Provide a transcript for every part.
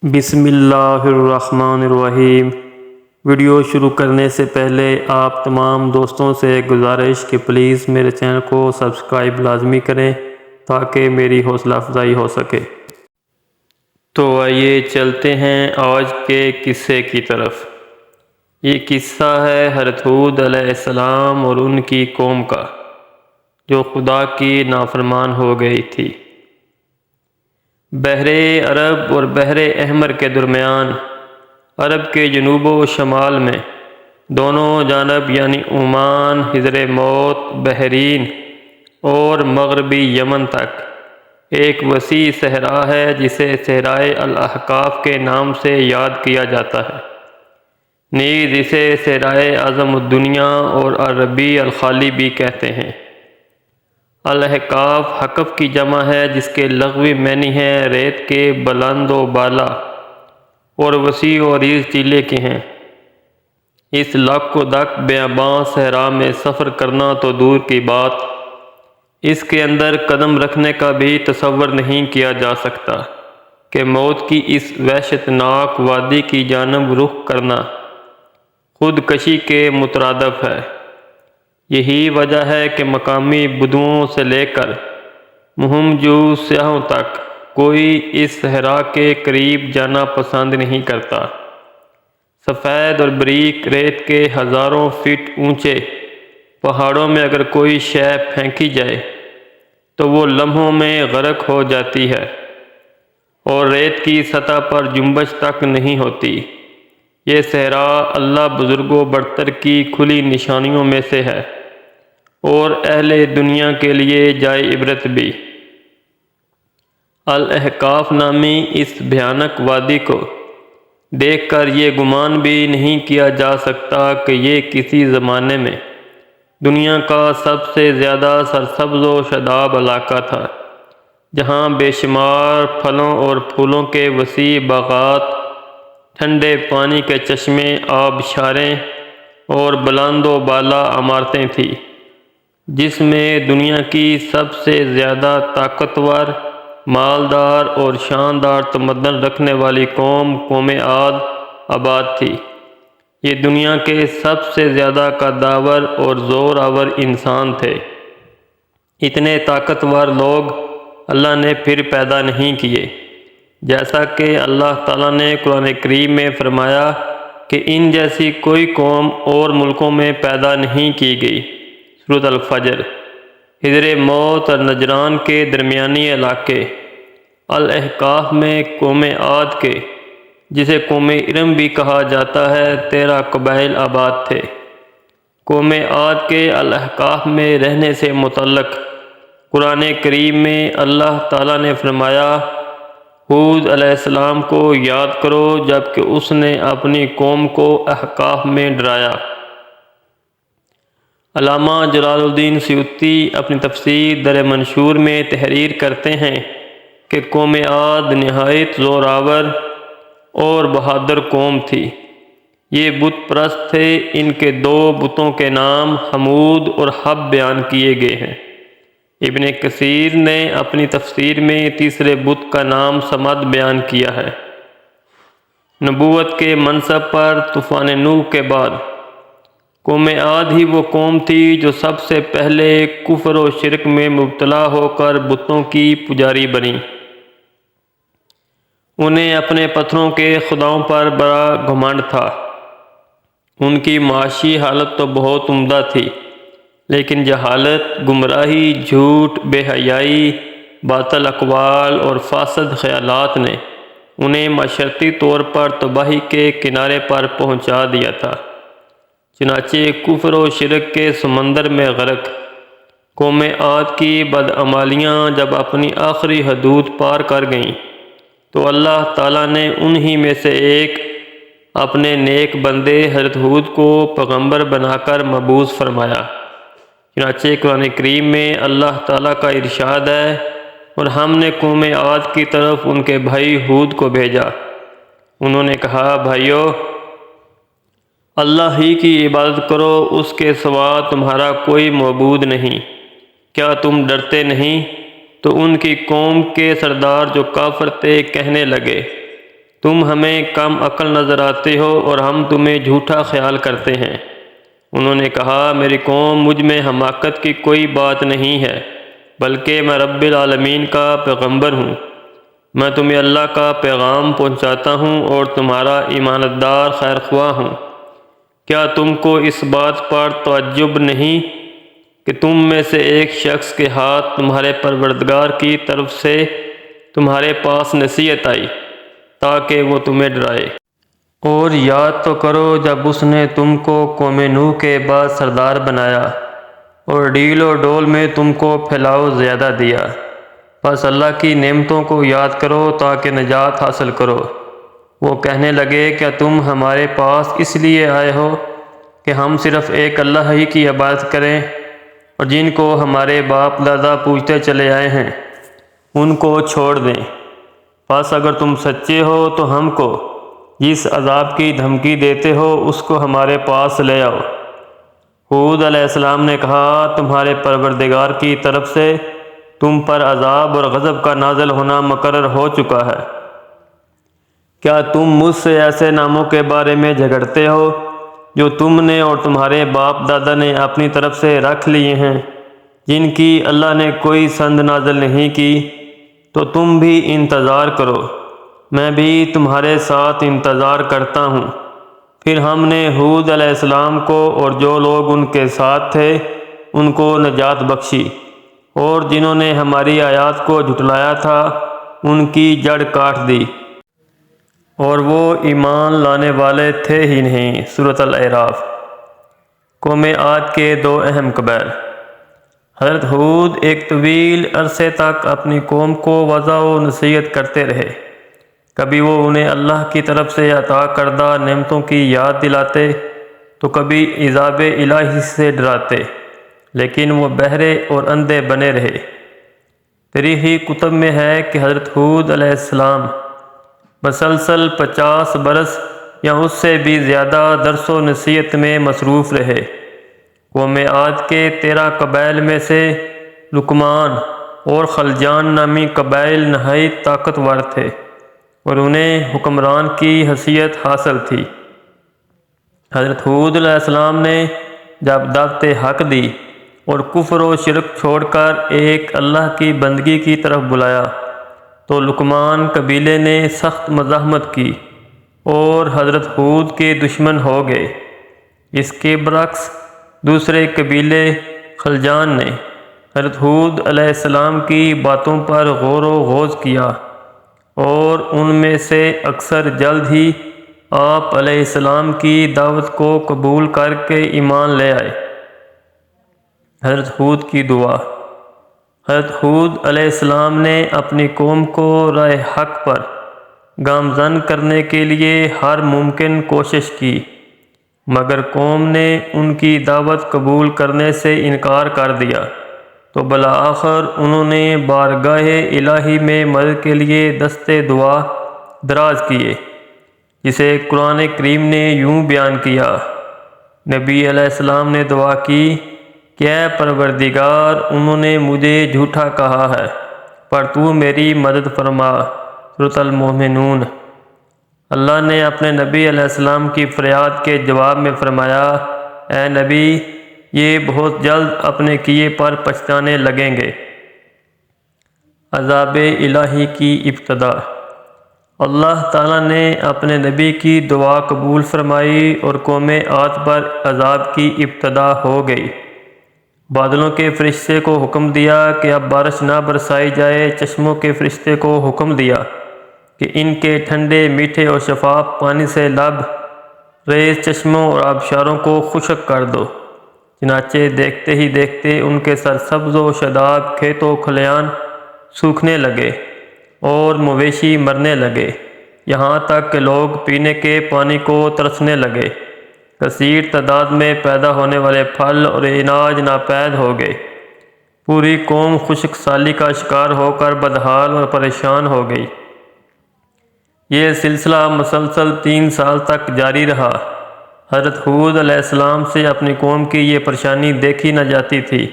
بسم اللہ الرحمن الرحیم۔ ویڈیو شروع کرنے سے پہلے آپ تمام دوستوں سے گزارش کہ پلیز میرے چینل کو سبسکرائب لازمی کریں تاکہ میری حوصلہ افزائی ہو سکے۔ تو آئیے چلتے ہیں آج کے قصے کی طرف۔ یہ قصہ ہے حضرت ہود علیہ السلام اور ان کی قوم کا، جو خدا کی نافرمان ہو گئی تھی۔ بحر عرب اور بحر احمر کے درمیان، عرب کے جنوب و شمال میں، دونوں جانب یعنی عمان، حضر موت، بحرین اور مغربی یمن تک ایک وسیع صحرا ہے جسے صحرائے الاحقاف کے نام سے یاد کیا جاتا ہے۔ نیز اسے صحرائے اعظم الدنیا اور عربی الخالی بھی کہتے ہیں۔ الاحقاف حقف کی جمع ہے جس کے لغوی معنی ہے ریت کے بلند و بالا اور وسیع و عریض ٹیلے کے ہیں۔ اس لک و دک بیاباں صحرا میں سفر کرنا تو دور کی بات، اس کے اندر قدم رکھنے کا بھی تصور نہیں کیا جا سکتا کہ موت کی اس وحشتناک وادی کی جانب رخ کرنا خودکشی کے مترادف ہے۔ یہی وجہ ہے کہ مقامی بدوؤں سے لے کر مہم جو سیاحوں تک کوئی اس صحرا کے قریب جانا پسند نہیں کرتا۔ سفید اور باریک ریت کے ہزاروں فٹ اونچے پہاڑوں میں اگر کوئی شے پھینکی جائے تو وہ لمحوں میں غرق ہو جاتی ہے اور ریت کی سطح پر جنبش تک نہیں ہوتی۔ یہ صحرا اللہ بزرگ و برتر کی کھلی نشانیوں میں سے ہے اور اہل دنیا کے لیے جائے عبرت بھی۔ الاحقاف نامی اس بھیانک وادی کو دیکھ کر یہ گمان بھی نہیں کیا جا سکتا کہ یہ کسی زمانے میں دنیا کا سب سے زیادہ سرسبز و شاداب علاقہ تھا، جہاں بے شمار پھلوں اور پھولوں کے وسیع باغات، ٹھنڈے پانی کے چشمے، آبشاریں اور بلند و بالا عمارتیں تھیں، جس میں دنیا کی سب سے زیادہ طاقتور، مالدار اور شاندار تمدن رکھنے والی قوم عاد آباد تھی۔ یہ دنیا کے سب سے زیادہ قداور اور زور آور انسان تھے۔ اتنے طاقتور لوگ اللہ نے پھر پیدا نہیں کیے، جیسا کہ اللہ تعالیٰ نے قرآن کریم میں فرمایا کہ ان جیسی کوئی قوم اور ملکوں میں پیدا نہیں کی گئی۔ سورۃ الفجر۔ حضر موت اور نجران کے درمیانی علاقے الاحقاف میں قوم عاد کے، جسے قوم ارم بھی کہا جاتا ہے، 13 قبائل آباد تھے۔ قوم عاد کے الاحقاف میں رہنے سے متعلق قرآن کریم میں اللہ تعالیٰ نے فرمایا، ہود علیہ السلام کو یاد کرو جب کہ اس نے اپنی قوم کو احقاف میں ڈرایا۔ علامہ جلال الدین سیوطی اپنی تفسیر در منشور میں تحریر کرتے ہیں کہ قوم عاد نہایت زور آور اور بہادر قوم تھی۔ یہ بت پرست تھے۔ ان کے 2 بتوں کے نام حمود اور حب بیان کیے گئے ہیں۔ ابن کثیر نے اپنی تفسیر میں تیسرے بت کا نام صمد بیان کیا ہے۔ نبوت کے منصب پر طوفان نوح کے بعد قوم عاد ہی وہ قوم تھی جو سب سے پہلے کفر و شرک میں مبتلا ہو کر بتوں کی پجاری بنی۔ انہیں اپنے پتھروں کے خداؤں پر بڑا گھمنڈ تھا۔ ان کی معاشی حالت تو بہت عمدہ تھی، لیکن جہالت، گمراہی، جھوٹ، بے حیائی، باطل اقوال اور فاسد خیالات نے انہیں معاشرتی طور پر تباہی کے کنارے پر پہنچا دیا تھا۔ چنانچہ کفر و شرک کے سمندر میں غرق قوم عاد کی بدعمالیاں جب اپنی آخری حدود پار کر گئیں تو اللہ تعالیٰ نے انہی میں سے ایک اپنے نیک بندے حضرت ہود کو پیغمبر بنا کر مبعوث فرمایا۔ چنانچہ قرآن کریم میں اللہ تعالیٰ کا ارشاد ہے، اور ہم نے قوم عاد کی طرف ان کے بھائی ہود کو بھیجا۔ انہوں نے کہا، بھائیو، اللہ ہی کی عبادت کرو، اس کے سوا تمہارا کوئی معبود نہیں۔ کیا تم ڈرتے نہیں؟ تو ان کی قوم کے سردار جو کافر تھے کہنے لگے، تم ہمیں کم عقل نظر آتے ہو اور ہم تمہیں جھوٹا خیال کرتے ہیں۔ انہوں نے کہا، میری قوم مجھ میں حماقت کی کوئی بات نہیں ہے، بلکہ میں رب العالمین کا پیغمبر ہوں۔ میں تمہیں اللہ کا پیغام پہنچاتا ہوں اور تمہارا ایماندار خیر خواہ ہوں۔ کیا تم کو اس بات پر تعجب نہیں کہ تم میں سے ایک شخص کے ہاتھ تمہارے پروردگار کی طرف سے تمہارے پاس نصیحت آئی تاکہ وہ تمہیں ڈرائے؟ اور یاد تو کرو جب اس نے تم کو قوم نوح کے بعد سردار بنایا اور ڈیل و ڈول میں تم کو پھیلاؤ زیادہ دیا۔ بس اللہ کی نعمتوں کو یاد کرو تاکہ نجات حاصل کرو۔ وہ کہنے لگے، کیا تم ہمارے پاس اس لیے آئے ہو کہ ہم صرف ایک اللہ ہی کی عبادت کریں اور جن کو ہمارے باپ دادا پوجتے چلے آئے ہیں ان کو چھوڑ دیں؟ بس اگر تم سچے ہو تو ہم کو جس عذاب کی دھمکی دیتے ہو اس کو ہمارے پاس لے آؤ۔ ہود علیہ السلام نے کہا، تمہارے پروردگار کی طرف سے تم پر عذاب اور غضب کا نازل ہونا مقرر ہو چکا ہے۔ کیا تم مجھ سے ایسے ناموں کے بارے میں جھگڑتے ہو جو تم نے اور تمہارے باپ دادا نے اپنی طرف سے رکھ لیے ہیں، جن کی اللہ نے کوئی سند نازل نہیں کی؟ تو تم بھی انتظار کرو، میں بھی تمہارے ساتھ انتظار کرتا ہوں۔ پھر ہم نے ہود علیہ السلام کو اور جو لوگ ان کے ساتھ تھے ان کو نجات بخشی، اور جنہوں نے ہماری آیات کو جھٹلایا تھا ان کی جڑ کاٹ دی، اور وہ ایمان لانے والے تھے ہی نہیں۔ سورۃ الاعراف۔ قوم عاد کے دو اہم قبائل۔ حضرت ہود ایک طویل عرصے تک اپنی قوم کو وعظ و نصیحت کرتے رہے۔ کبھی وہ انہیں اللہ کی طرف سے عطا کردہ نعمتوں کی یاد دلاتے تو کبھی عذاب الہی سے ڈراتے، لیکن وہ بہرے اور اندھے بنے رہے۔ تاریخی کتب میں ہے کہ حضرت ہود علیہ السلام مسلسل 50 برس یا اس سے بھی زیادہ درس و نصیحت میں مصروف رہے۔ قوم عاد کے 13 قبائل میں سے لقمان اور خلجان نامی قبائل نہایت طاقتور تھے اور انہیں حکمران کی حیثیت حاصل تھی۔ حضرت ہود علیہ السلام نے جب دعوت حق دی اور کفر و شرک چھوڑ کر ایک اللہ کی بندگی کی طرف بلایا تو لقمان قبیلے نے سخت مزاحمت کی اور حضرت ہود کے دشمن ہو گئے۔ اس کے برعکس دوسرے قبیلے خلجان نے حضرت ہود علیہ السلام کی باتوں پر غور و خوض کیا اور ان میں سے اکثر جلد ہی آپ علیہ السلام کی دعوت کو قبول کر کے ایمان لے آئے۔ حضرت ہود کی دعا۔ حضرت ہود علیہ السلام نے اپنی قوم کو راہ حق پر گامزن کرنے کے لیے ہر ممکن کوشش کی، مگر قوم نے ان کی دعوت قبول کرنے سے انکار کر دیا تو بالآخر انہوں نے بارگاہ الہی میں مدد کے لیے دستے دعا دراز کیے، جسے قرآن کریم نے یوں بیان کیا۔ نبی علیہ السلام نے دعا کی کہ اے پروردگار، انہوں نے مجھے جھوٹا کہا ہے پر تو میری مدد فرما۔ سورۃ المومنون۔ اللہ نے اپنے نبی علیہ السلام کی فریاد کے جواب میں فرمایا، اے نبی، یہ بہت جلد اپنے کیے پر پچھتانے لگیں گے۔ عذاب الہی کی ابتدا۔ اللہ تعالیٰ نے اپنے نبی کی دعا قبول فرمائی اور قوم عاد پر عذاب کی ابتدا ہو گئی۔ بادلوں کے فرشتے کو حکم دیا کہ اب بارش نہ برسائی جائے، چشموں کے فرشتے کو حکم دیا کہ ان کے ٹھنڈے میٹھے اور شفاف پانی سے لب ریز چشموں اور آبشاروں کو خشک کر دو۔ چنانچہ دیکھتے ہی دیکھتے ان کے سرسبز و شاداب کھیت و کھلیان سوکھنے لگے اور مویشی مرنے لگے، یہاں تک کہ لوگ پینے کے پانی کو ترسنے لگے۔ کثیر تعداد میں پیدا ہونے والے پھل اور اناج ناپید ہو گئے۔ پوری قوم خشک سالی کا شکار ہو کر بدحال اور پریشان ہو گئی۔ یہ سلسلہ مسلسل 3 سال تک جاری رہا۔ حضرت ہود علیہ السلام سے اپنی قوم کی یہ پریشانی دیکھی نہ جاتی تھی۔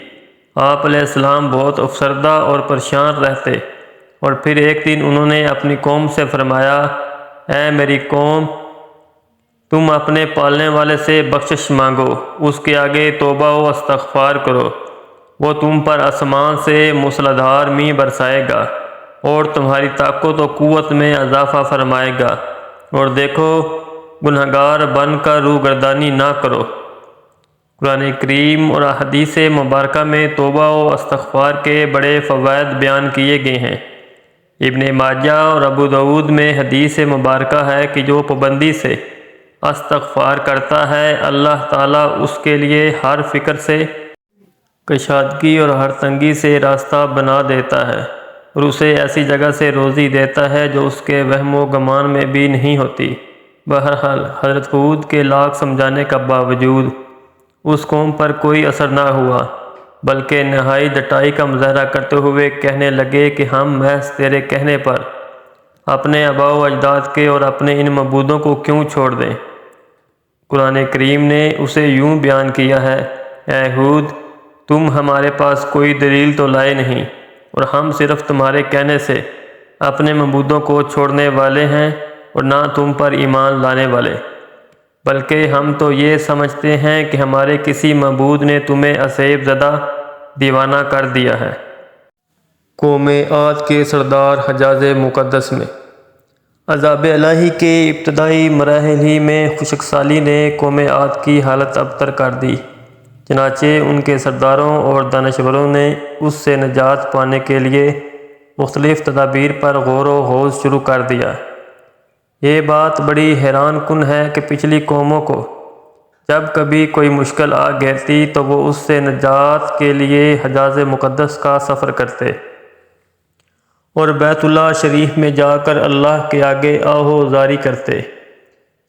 آپ علیہ السلام بہت افسردہ اور پریشان رہتے، اور پھر ایک دن انہوں نے اپنی قوم سے فرمایا، اے میری قوم، تم اپنے پالنے والے سے بخشش مانگو، اس کے آگے توبہ و استغفار کرو، وہ تم پر آسمان سے موسلادھار مینہ برسائے گا اور تمہاری طاقت و قوت میں اضافہ فرمائے گا، اور دیکھو گنہگار بن کر روگردانی نہ کرو۔ قرآن کریم اور احادیث مبارکہ میں توبہ و استغفار کے بڑے فوائد بیان کیے گئے ہیں۔ ابن ماجہ اور ابو داؤد میں حدیث مبارکہ ہے کہ جو پابندی سے استغفار کرتا ہے، اللہ تعالیٰ اس کے لیے ہر فکر سے کشادگی اور ہر تنگی سے راستہ بنا دیتا ہے، اور اسے ایسی جگہ سے روزی دیتا ہے جو اس کے وہم و گمان میں بھی نہیں ہوتی۔ بہرحال حضرت ہود کے لاکھ سمجھانے کا باوجود اس قوم پر کوئی اثر نہ ہوا، بلکہ نہائی ڈٹائی کا مظاہرہ کرتے ہوئے کہنے لگے کہ ہم محض تیرے کہنے پر اپنے آباء و اجداد کے اور اپنے ان معبودوں کو کیوں چھوڑ دیں۔ قرآن کریم نے اسے یوں بیان کیا ہے، اے ہود، تم ہمارے پاس کوئی دلیل تو لائے نہیں، اور ہم صرف تمہارے کہنے سے اپنے معبودوں کو چھوڑنے والے ہیں اور نہ تم پر ایمان لانے والے، بلکہ ہم تو یہ سمجھتے ہیں کہ ہمارے کسی معبود نے تمہیں اسیب زدہ دیوانہ کر دیا ہے۔ قوم عاد کے سردار حجاز مقدس میں عذاب الہی کے ابتدائی مراحل ہی میں خشک سالی نے قوم عاد کی حالت ابتر کر دی، چنانچہ ان کے سرداروں اور دانشوروں نے اس سے نجات پانے کے لیے مختلف تدابیر پر غور و خوض شروع کر دیا۔ یہ بات بڑی حیران کن ہے کہ پچھلی قوموں کو جب کبھی کوئی مشکل آ گھیرتی تو وہ اس سے نجات کے لیے حجاز مقدس کا سفر کرتے اور بیت اللہ شریف میں جا کر اللہ کے آگے آہو زاری کرتے،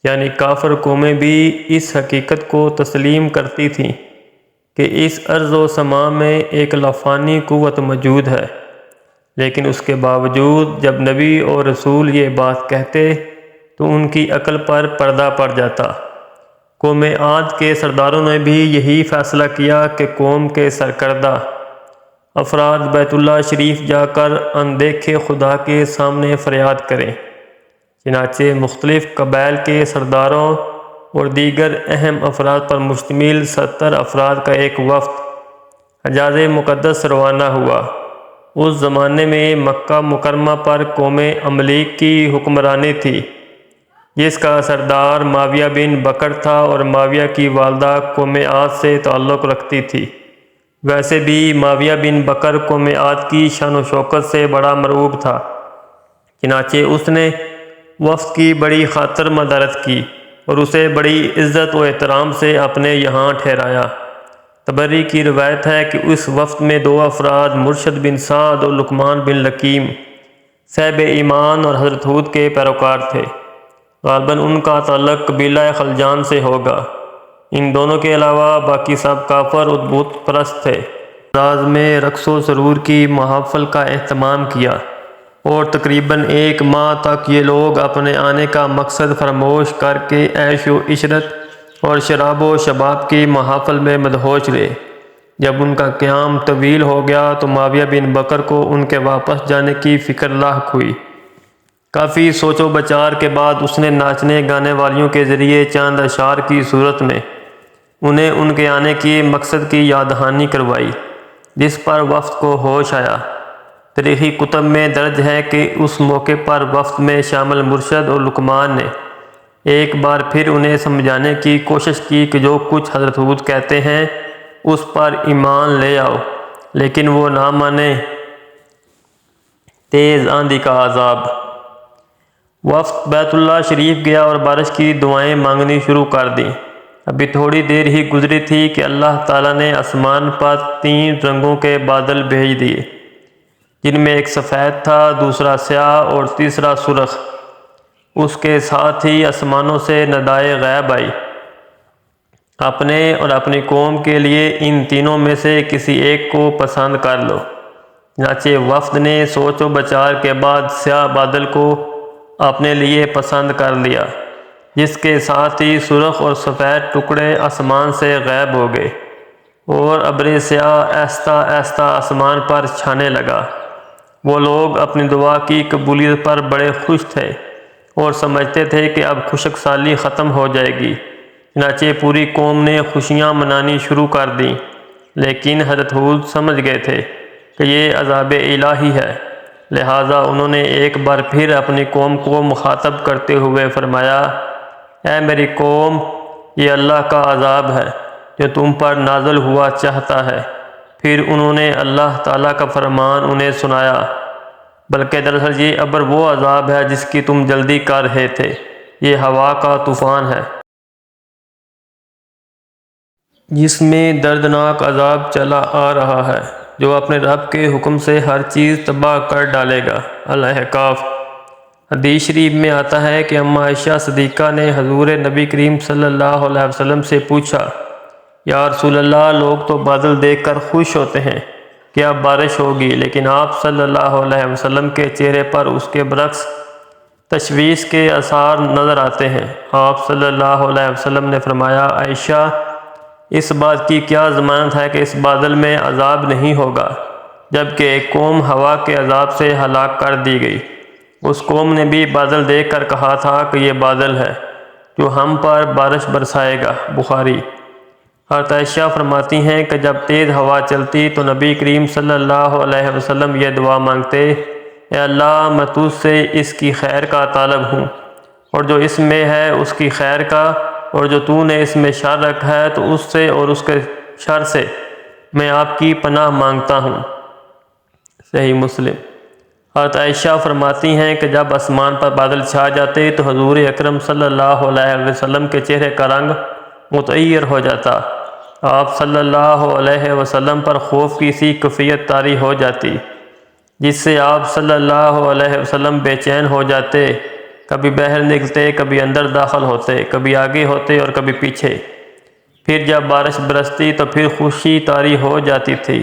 یعنی کافر قومیں بھی اس حقیقت کو تسلیم کرتی تھیں کہ اس ارض و سماء میں ایک لافانی قوت موجود ہے، لیکن اس کے باوجود جب نبی اور رسول یہ بات کہتے تو ان کی عقل پر پردہ پڑ جاتا۔ قوم عاد کے سرداروں نے بھی یہی فیصلہ کیا کہ قوم کے سرکردہ افراد بیت اللہ شریف جا کر اندیکھے خدا کے سامنے فریاد کریں۔ چنانچہ مختلف قبائل کے سرداروں اور دیگر اہم افراد پر مشتمل 70 افراد کا ایک وفد حجاز مقدس روانہ ہوا۔ اس زمانے میں مکہ مکرمہ پر قوم عملیق کی حکمرانی تھی، جس کا سردار معاویہ بن بکر تھا، اور معاویہ کی والدہ قوم عاد سے تعلق رکھتی تھی۔ ویسے بھی معاویہ بن بکر قوم عاد کی شان و شوکت سے بڑا مرعوب تھا، چنانچہ اس نے وفد کی بڑی خاطر مدارت کی اور اسے بڑی عزت و احترام سے اپنے یہاں ٹھہرایا۔ تبری کی روایت ہے کہ اس وفد میں 2 افراد مرشد بن سعد اور لقمان بن لکیم صاحب ایمان اور حضرت ہود کے پیروکار تھے۔ غالباً ان کا تعلق قبیلہ خلجان سے ہوگا۔ ان دونوں کے علاوہ باقی سب کافر اور بت پرست تھے۔ انداز میں رقص و سرور کی محافل کا اہتمام کیا، اور تقریباً 1 ماہ تک یہ لوگ اپنے آنے کا مقصد فراموش کر کے عیش و عشرت اور شراب و شباب کی محافل میں مدہوش رہے۔ جب ان کا قیام طویل ہو گیا تو معاویہ بن بکر کو ان کے واپس جانے کی فکر لاحق ہوئی۔ کافی سوچ و بچار کے بعد اس نے ناچنے گانے والیوں کے ذریعے چند اشعار کی صورت میں انہیں ان کے آنے کی مقصد کی یاد دہانی کروائی، جس پر وفد کو ہوش آیا۔ تاریخی کتب میں درج ہے کہ اس موقع پر وفد میں شامل مرشد اور لقمان نے ایک بار پھر انہیں سمجھانے کی کوشش کی کہ جو کچھ حضرت ہود کہتے ہیں اس پر ایمان لے آؤ، لیکن وہ نہ مانے۔ تیز آندھی کا عذاب۔ وفد بیت اللہ شریف گیا اور بارش کی دعائیں مانگنی شروع کر دیں۔ ابھی تھوڑی دیر ہی گزری تھی کہ اللہ تعالیٰ نے آسمان پر 3 رنگوں کے بادل بھیج دیے، جن میں ایک سفید تھا، دوسرا سیاہ اور تیسرا سرخ۔ اس کے ساتھ ہی آسمانوں سے ندائے غیب آئی، اپنے اور اپنی قوم کے لیے ان تینوں میں سے کسی ایک کو پسند کر لو۔ چنانچہ وفد نے سوچ و بچار کے بعد سیاہ بادل کو اپنے لیے پسند کر لیا، جس کے ساتھ ہی سرخ اور سفید ٹکڑے آسمان سے غائب ہو گئے، اور ابر سیاہ آہستہ آہستہ آسمان پر چھانے لگا۔ وہ لوگ اپنی دعا کی قبولیت پر بڑے خوش تھے اور سمجھتے تھے کہ اب خشک سالی ختم ہو جائے گی، چنانچہ پوری قوم نے خوشیاں منانی شروع کر دیں۔ لیکن حضرت ہود سمجھ گئے تھے کہ یہ عذاب الہی ہے، لہٰذا انہوں نے ایک بار پھر اپنی قوم کو مخاطب کرتے ہوئے فرمایا، اے میری قوم، یہ اللہ کا عذاب ہے جو تم پر نازل ہوا چاہتا ہے۔ پھر انہوں نے اللہ تعالیٰ کا فرمان انہیں سنایا، بلکہ دراصل یہ ابر وہ عذاب ہے جس کی تم جلدی کر رہے تھے، یہ ہوا کا طوفان ہے جس میں دردناک عذاب چلا آ رہا ہے، جو اپنے رب کے حکم سے ہر چیز تباہ کر ڈالے گا۔ الاحقاف۔ حدیث شریف میں آتا ہے کہ اماں عائشہ صدیقہ نے حضور نبی کریم صلی اللہ علیہ وسلم سے پوچھا، یا رسول اللہ، لوگ تو بادل دیکھ کر خوش ہوتے ہیں کہ اب بارش ہوگی، لیکن آپ صلی اللہ علیہ وسلم کے چہرے پر اس کے برعکس تشویش کے آثار نظر آتے ہیں۔ آپ صلی اللہ علیہ وسلم نے فرمایا، عائشہ، اس بات کی کیا ضمانت ہے کہ اس بادل میں عذاب نہیں ہوگا؟ جبکہ ایک قوم ہوا کے عذاب سے ہلاک کر دی گئی، اس قوم نے بھی بادل دیکھ کر کہا تھا کہ یہ بادل ہے جو ہم پر بارش برسائے گا۔ بخاری۔ حضرت عائشہ فرماتی ہیں کہ جب تیز ہوا چلتی تو نبی کریم صلی اللہ علیہ وسلم یہ دعا مانگتے، اے اللہ، میں تجھ سے اس کی خیر کا طالب ہوں، اور جو اس میں ہے اس کی خیر کا، اور جو تو نے اس میں شر رکھا ہے تو اس سے اور اس کے شر سے میں آپ کی پناہ مانگتا ہوں۔ صحیح مسلم۔ حضرت عائشہ فرماتی ہیں کہ جب آسمان پر بادل چھا جاتے تو حضور اکرم صلی اللہ علیہ وسلم کے چہرے کا رنگ متغیر ہو جاتا، آپ صلی اللہ علیہ وسلم پر خوف کی سی کیفیت طاری ہو جاتی جس سے آپ صلی اللہ علیہ وسلم بے چین ہو جاتے، کبھی باہر نکلتے، کبھی اندر داخل ہوتے، کبھی آگے ہوتے اور کبھی پیچھے۔ پھر جب بارش برستی تو پھر خوشی طاری ہو جاتی تھی۔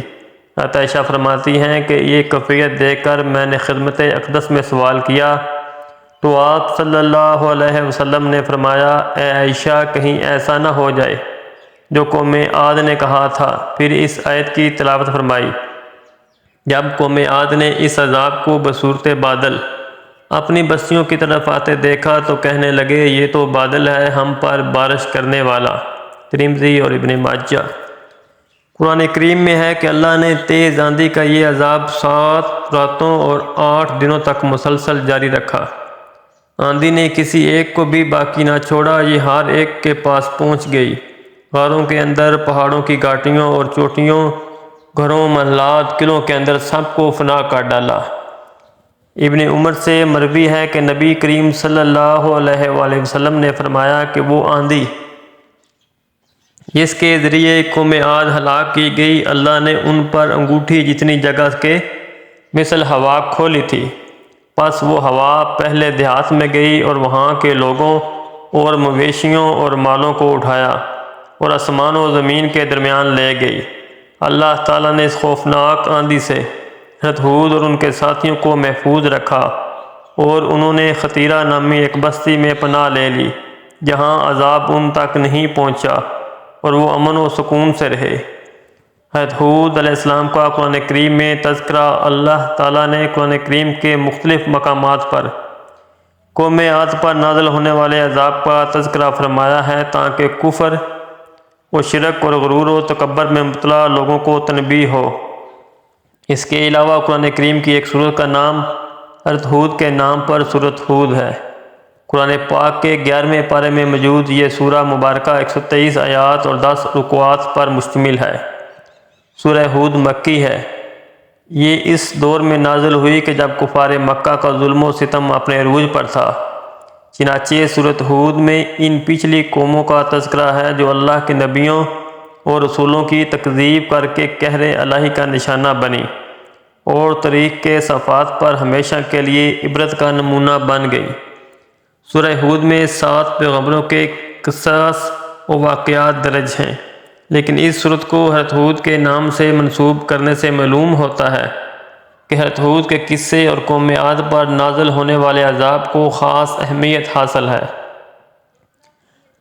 حضرت عائشہ فرماتی ہیں کہ یہ کیفیت دیکھ کر میں نے خدمت اقدس میں سوال کیا تو آپ صلی اللہ علیہ وسلم نے فرمایا، اے عائشہ، کہیں ایسا نہ ہو جائے جو قوم عاد نے کہا تھا۔ پھر اس آیت کی تلاوت فرمائی۔ جب قوم عاد نے اس عذاب کو بصورت بادل اپنی بستیوں کی طرف آتے دیکھا تو کہنے لگے، یہ تو بادل ہے ہم پر بارش کرنے والا۔ ترمذی اور ابن ماجہ۔ قرآن کریم میں ہے کہ اللہ نے تیز آندھی کا یہ عذاب 7 راتوں اور 8 دنوں تک مسلسل جاری رکھا۔ آندھی نے کسی ایک کو بھی باقی نہ چھوڑا، یہ ہر ایک کے پاس پہنچ گئی، غاروں کے اندر، پہاڑوں کی گھاٹیوں اور چوٹیوں، گھروں، محلات، قلعوں کے اندر، سب کو فنا کر ڈالا۔ ابن عمر سے مروی ہے کہ نبی کریم صلی اللہ علیہ وآلہ وسلم نے فرمایا کہ وہ آندھی جس کے ذریعے قوم عاد ہلاک کی گئی، اللہ نے ان پر انگوٹھی جتنی جگہ کے مثل ہوا کھولی تھی، پس وہ ہوا پہلے دیہات میں گئی اور وہاں کے لوگوں اور مویشیوں اور مالوں کو اٹھایا اور آسمان و زمین کے درمیان لے گئی۔ اللہ تعالیٰ نے اس خوفناک آندھی سے حضرت ہود اور ان کے ساتھیوں کو محفوظ رکھا، اور انہوں نے خطیرہ نامی ایک بستی میں پناہ لے لی جہاں عذاب ان تک نہیں پہنچا، اور وہ امن و سکون سے رہے۔ حضرت ہود علیہ السلام کا قرآن کریم میں تذکرہ اللہ تعالیٰ نے قرآن کریم کے مختلف مقامات پر قوم عاد پر نازل ہونے والے عذاب کا تذکرہ فرمایا ہے تاکہ کفر و شرک اور غرور و تکبر میں مبتلا لوگوں کو تنبیہ ہو۔ اس کے علاوہ قرآن کریم کی ایک سورت کا نام حضرت ہود کے نام پر سورت ہود ہے۔ قرآن پاک کے 11ویں پارے میں موجود یہ سورہ مبارکہ 123 آیات اور 10 رکوعات پر مشتمل ہے۔ سورہ ہود مکی ہے۔ یہ اس دور میں نازل ہوئی کہ جب کفار مکہ کا ظلم و ستم اپنے عروج پر تھا، چنانچہ سورۃ ہود میں ان پچھلی قوموں کا تذکرہ ہے جو اللہ کے نبیوں اور رسولوں کی تکذیب کر کے قہر الہی کا نشانہ بنی اور طریق کے صفات پر ہمیشہ کے لیے عبرت کا نمونہ بن گئی۔ سورہ ہود میں 7 پیغمبروں کے قصص و واقعات درج ہیں، لیکن اس سورت کو حضرت ہود کے نام سے منسوب کرنے سے معلوم ہوتا ہے کہ حضرت ہود کے قصے اور قوم عاد پر نازل ہونے والے عذاب کو خاص اہمیت حاصل ہے۔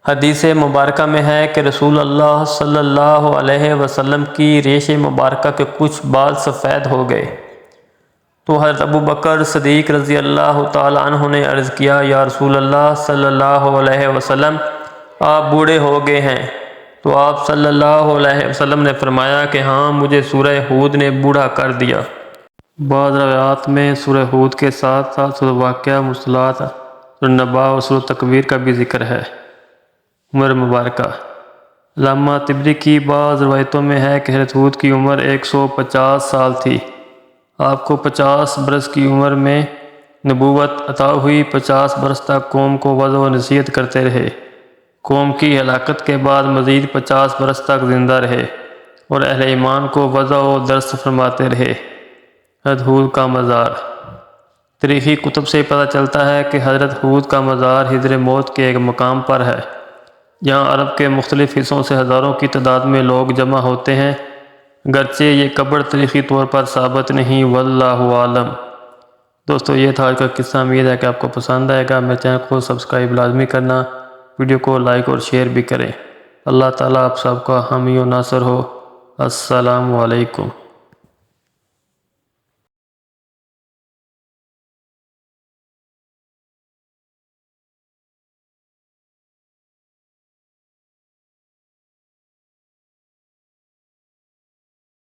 حدیث مبارکہ میں ہے کہ رسول اللہ صلی اللہ علیہ وسلم کی ریش مبارکہ کے کچھ بال سفید ہو گئے تو حضرت ابو بکر صدیق رضی اللہ تعالیٰ عنہ نے عرض کیا، یا رسول اللہ صلی اللہ علیہ وسلم، آپ بوڑھے ہو گئے ہیں؟ تو آپ صلی اللہ علیہ وسلم نے فرمایا کہ ہاں، مجھے سورہ ہود نے بوڑھا کر دیا۔ بعض روایات میں سورہ ہود کے ساتھ ساتھ سورہ واقعہ، مرسلات، سورہ نبا اور سورہ تکویر کا بھی ذکر ہے۔ عمر مبارکہ۔ علامہ طبری کی بعض روایتوں میں ہے کہ حضرت ہود کی عمر 150 سال تھی۔ آپ کو 50 برس کی عمر میں نبوت عطا ہوئی۔ 50 برس تک قوم کو وعظ و نصیحت کرتے رہے۔ قوم کی ہلاکت کے بعد مزید 50 برس تک زندہ رہے اور اہل ایمان کو وعظ و درس فرماتے رہے۔ حضرت ہود کا مزار۔ تاریخی کتب سے پتہ چلتا ہے کہ حضرت ہود کا مزار حجر موت کے ایک مقام پر ہے، جہاں عرب کے مختلف حصوں سے ہزاروں کی تعداد میں لوگ جمع ہوتے ہیں۔ گرچہ یہ قبر تاریخی طور پر ثابت نہیں، واللہ عالم۔ دوستو، یہ تھا آج کا قصہ۔ امید ہے کہ آپ کو پسند آئے گا۔ میرے چینل کو سبسکرائب لازمی کرنا، ویڈیو کو لائک اور شیئر بھی کریں۔ اللہ تعالیٰ آپ سب کا حامی و ناصر ہو۔ السلام علیکم۔